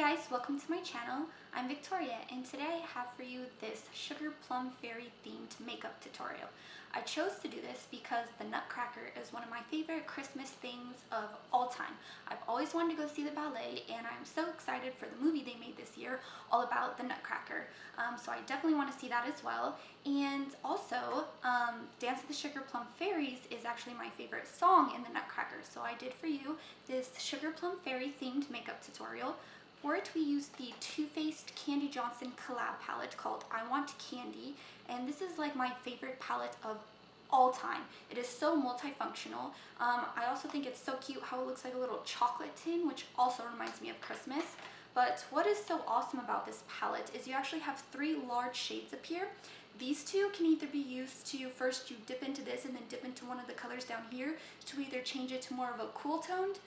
guys, welcome to my channel. I'm Victoria and today I have for you this Sugar Plum Fairy themed makeup tutorial. I chose to do this because the Nutcracker is one of my favorite Christmas things of all time. I've always wanted to go see the ballet and I'm so excited for the movie they made this year all about the Nutcracker. So I definitely want to see that as well. And also, Dance of the Sugar Plum Fairies is actually my favorite song in the Nutcracker. So I did for you this Sugar Plum Fairy themed makeup tutorial. For it, we used the Too Faced Candy Johnson collab palette called I Want Candy, and this is like my favorite palette of all time. It is so multifunctional. I also think it's so cute how it looks like a little chocolate tin, which also reminds me of Christmas. But what is so awesome about this palette is you actually have three large shades up here. These two can either be used to, first you dip into this and then dip into one of the colors down here to either change it to more of a cool toned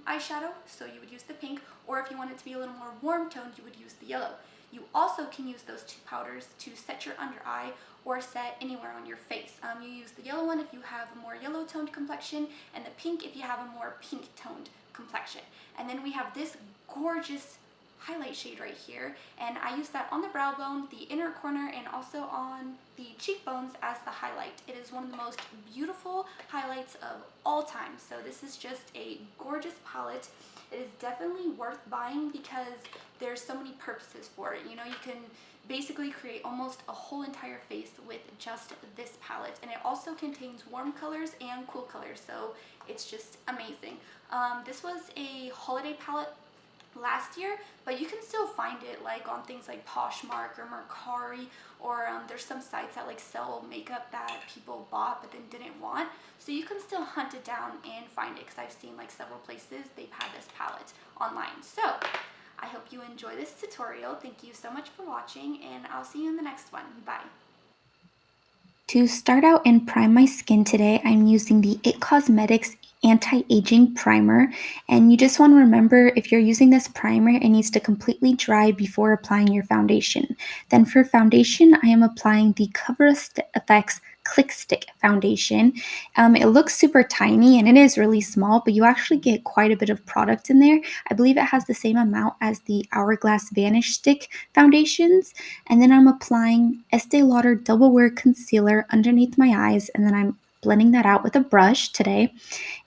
eyeshadow, so you would use the pink, or if you want it to be a little more warm toned, you would use the yellow. You also can use those two powders to set your under eye or set anywhere on your face. You use the yellow one if you have a more yellow toned complexion, and the pink if you have a more pink toned complexion. And then we have this gorgeous highlight shade right here, and I use that on the brow bone, the inner corner, and also on the cheekbones as the highlight. It is one of the most beautiful highlights of all time. So this is just a gorgeous palette. It is definitely worth buying because there's so many purposes for it. You know, you can basically create almost a whole entire face with just this palette, and it also contains warm colors and cool colors, so it's just amazing. This was a holiday palette last year, but you can still find it like on things like Poshmark or Mercari, or there's some sites that like sell makeup that people bought but then didn't want, so you can still hunt it down and find it, because I've seen like several places they've had this palette online. So I hope you enjoy this tutorial. Thank you so much for watching, and I'll see you in the next one. Bye. To start out and prime my skin today, I'm using the IT Cosmetics Anti-Aging Primer, and you just want to remember, if you're using this primer, it needs to completely dry before applying your foundation. Then for foundation, I am applying the Cover FX Click Stick foundation. It looks super tiny and it is really small, but you actually get quite a bit of product in there. I believe it has the same amount as the Hourglass Vanish Stick foundations. And then I'm applying Estee Lauder Double Wear Concealer underneath my eyes, and then I'm blending that out with a brush today.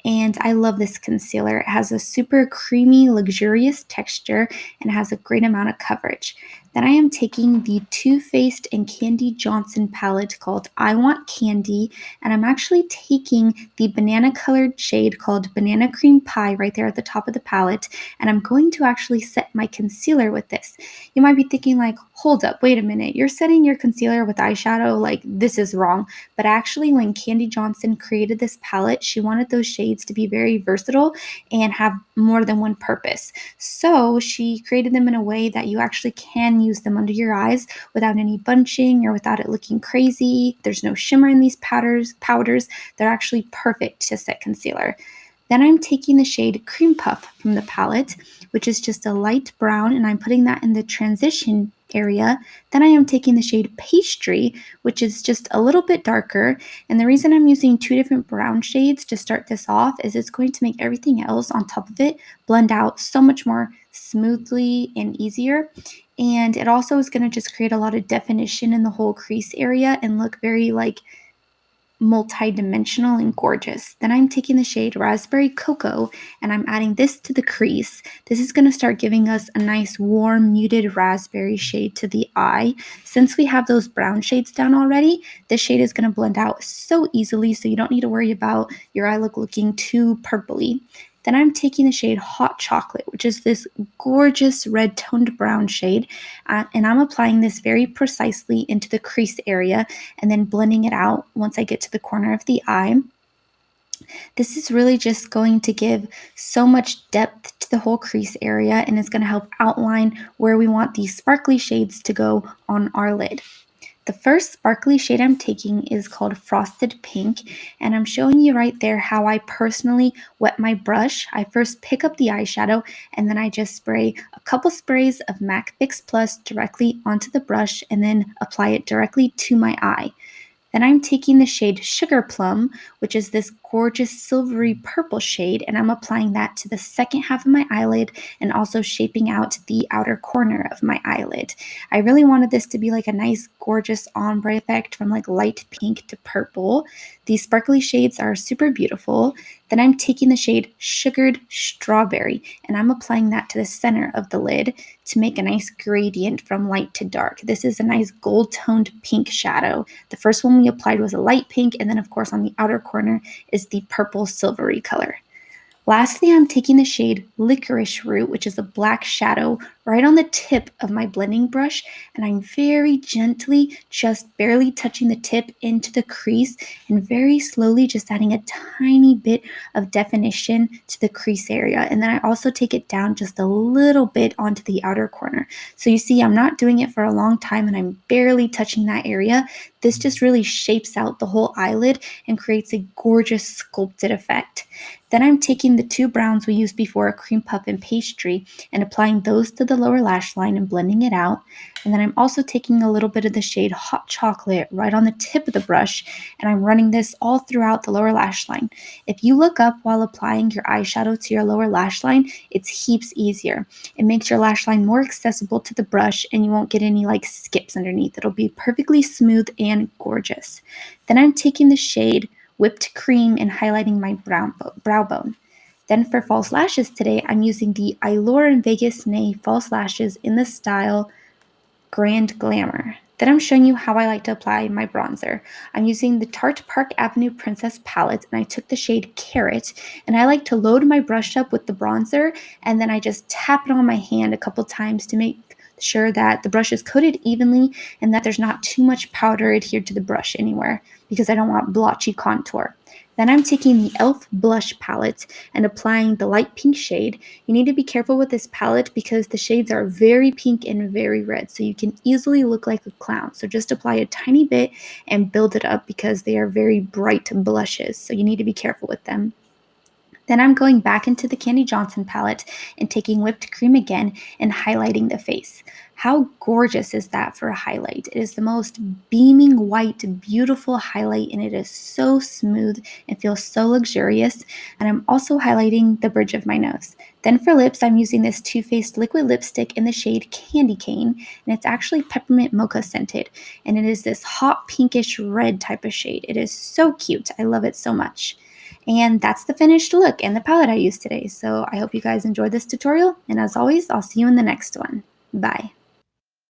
And I love this concealer. It has a super creamy, luxurious texture and has a great amount of coverage. Then I am taking the Too Faced and Candy Johnson palette called I Want Candy, and I'm actually taking the banana colored shade called Banana Cream Pie right there at the top of the palette, and I'm going to actually set my concealer with this. You might be thinking like, hold up, wait a minute, you're setting your concealer with eyeshadow? Like, this is wrong. But actually, when Candy Johnson created this palette, she wanted those shades to be very versatile and have more than one purpose. So she created them in a way that you actually can use them under your eyes without any bunching or without it looking crazy. There's no shimmer in these powders. They're actually perfect to set concealer. Then I'm taking the shade Cream Puff from the palette, which is just a light brown, and I'm putting that in the transition area. Then I am taking the shade Pastry, which is just a little bit darker. And the reason I'm using two different brown shades to start this off is it's going to make everything else on top of it blend out so much more smoothly and easier. And it also is going to just create a lot of definition in the whole crease area and look very like multi-dimensional and gorgeous. Then I'm taking the shade Raspberry Cocoa and I'm adding this to the crease. This is going to start giving us a nice warm muted raspberry shade to the eye. Since we have those brown shades down already, this shade is going to blend out so easily, so you don't need to worry about your eye looking too purpley. Then I'm taking the shade Hot Chocolate, which is this gorgeous red toned brown shade, and I'm applying this very precisely into the crease area and then blending it out once I get to the corner of the eye. This is really just going to give so much depth to the whole crease area and is going to help outline where we want these sparkly shades to go on our lid. The first sparkly shade I'm taking is called Frosted Pink, and I'm showing you right there how I personally wet my brush. I first pick up the eyeshadow, and then I just spray a couple sprays of MAC Fix Plus directly onto the brush and then apply it directly to my eye. Then I'm taking the shade Sugar Plum, which is this gorgeous silvery purple shade, and I'm applying that to the second half of my eyelid and also shaping out the outer corner of my eyelid. I really wanted this to be like a nice, gorgeous ombre effect from like light pink to purple. These sparkly shades are super beautiful. Then I'm taking the shade Sugared Strawberry and I'm applying that to the center of the lid to make a nice gradient from light to dark. This is a nice gold toned pink shadow. The first one we applied was a light pink, and then, of course, on the outer corner is the purple silvery color. Lastly, I'm taking the shade Licorice Root, which is a black shadow, right on the tip of my blending brush, and I'm very gently, just barely touching the tip into the crease and very slowly just adding a tiny bit of definition to the crease area. And then I also take it down just a little bit onto the outer corner. So you see, I'm not doing it for a long time and I'm barely touching that area. This just really shapes out the whole eyelid and creates a gorgeous sculpted effect. Then I'm taking the two browns we used before, Cream Puff and Pastry, and applying those to the lower lash line and blending it out. And then I'm also taking a little bit of the shade Hot Chocolate right on the tip of the brush, and I'm running this all throughout the lower lash line. If you look up while applying your eyeshadow to your lower lash line, it's heaps easier. It makes your lash line more accessible to the brush, and you won't get any like skips underneath. It'll be perfectly smooth and gorgeous. Then I'm taking the shade Whipped Cream and highlighting my brow bone. Then for false lashes today, I'm using the Eylure and Vegas Nay false lashes in the style Grand Glamour. Then I'm showing you how I like to apply my bronzer. I'm using the Tarte Park Avenue Princess palette, and I took the shade Carrot, and I like to load my brush up with the bronzer, and then I just tap it on my hand a couple times to make sure that the brush is coated evenly and that there's not too much powder adhered to the brush anywhere, because I don't want blotchy contour. Then I'm taking the e.l.f. blush palette and applying the light pink shade. You need to be careful with this palette because the shades are very pink and very red, so you can easily look like a clown. So just apply a tiny bit and build it up because they are very bright blushes, so you need to be careful with them. Then I'm going back into the Candy Johnson palette and taking whipped cream again and highlighting the face. How gorgeous is that for a highlight? It is the most beaming white, beautiful highlight, and it is so smooth and feels so luxurious. And I'm also highlighting the bridge of my nose. Then for lips, I'm using this Too Faced liquid lipstick in the shade Candy Cane, and it's actually peppermint mocha scented. And it is this hot pinkish red type of shade. It is so cute. I love it so much. And that's the finished look and the palette I used today. So I hope you guys enjoyed this tutorial. And as always, I'll see you in the next one. Bye.